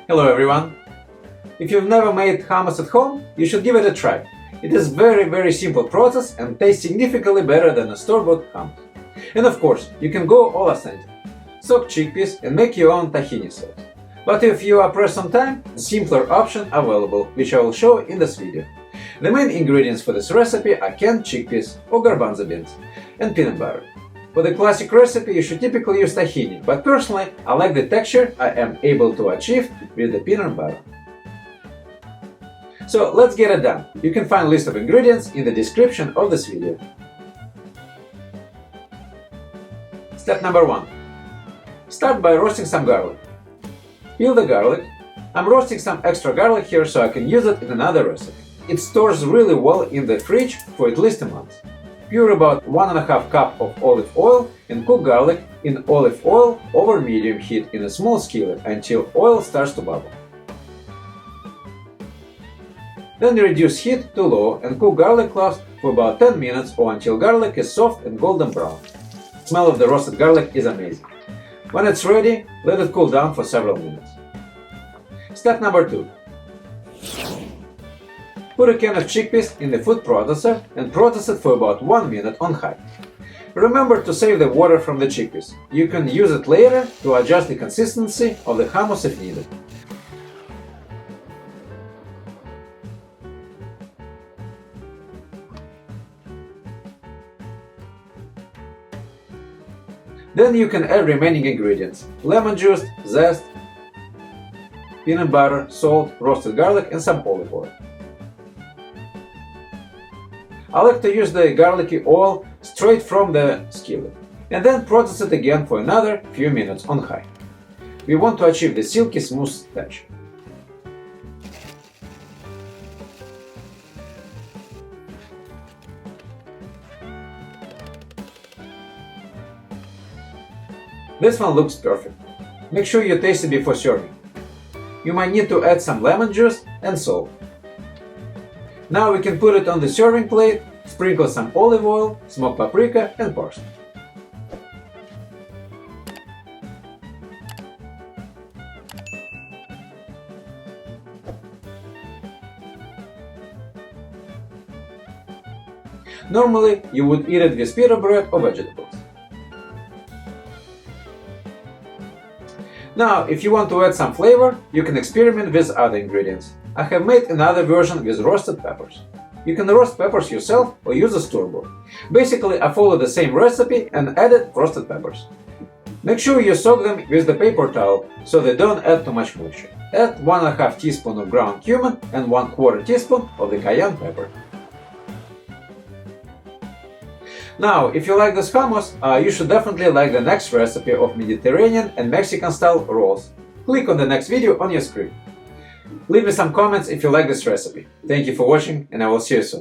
Hello everyone! If you've never made hummus at home, you should give it a try. It is very simple process and tastes significantly better than a store-bought hummus. And of course, you can go all authentic. Soak chickpeas and make your own tahini sauce. But if you are pressed on time, a simpler option available, which I will show in this video. The main ingredients for this recipe are canned chickpeas or garbanzo beans and peanut butter. For the classic recipe, you should typically use tahini, but personally, I like the texture I am able to achieve with the peanut butter. So let's get it done. You can find a list of ingredients in the description of this video. Step number 1. Start by roasting some garlic. Peel the garlic. I'm roasting some extra garlic here so I can use it in another recipe. It stores really well in the fridge for at least a month. Pour about 1½ cup of olive oil and cook garlic in olive oil over medium heat in a small skillet until oil starts to bubble. Then reduce heat to low and cook garlic cloves for about 10 minutes or until garlic is soft and golden brown. The smell of the roasted garlic is amazing. When it's ready, let it cool down for several minutes. Step number 2. Put a can of chickpeas in the food processor and process it for about 1 minute on high. Remember to save the water from the chickpeas. You can use it later to adjust the consistency of the hummus if needed. Then you can add remaining ingredients: lemon juice, zest, peanut butter, salt, roasted garlic and some olive oil. I like to use the garlicky oil straight from the skillet, and then process it again for another few minutes on high. We want to achieve the silky smooth texture. This one looks perfect. Make sure you taste it before serving. You might need to add some lemon juice and salt. Now we can put it on the serving plate, sprinkle some olive oil, smoked paprika and parsley. Normally, you would eat it with pita bread or vegetables. Now, if you want to add some flavor, you can experiment with other ingredients. I have made another version with roasted peppers. You can roast peppers yourself or use a store-bought. Basically, I follow the same recipe and added roasted peppers. Make sure you soak them with the paper towel so they don't add too much moisture. Add 1½ teaspoon of ground cumin and 1/4 teaspoon of the cayenne pepper. Now, if you like this hummus, you should definitely like the next recipe of Mediterranean and Mexican style rolls. Click on the next video on your screen. Leave me some comments if you like this recipe. Thank you for watching, and I will see you soon.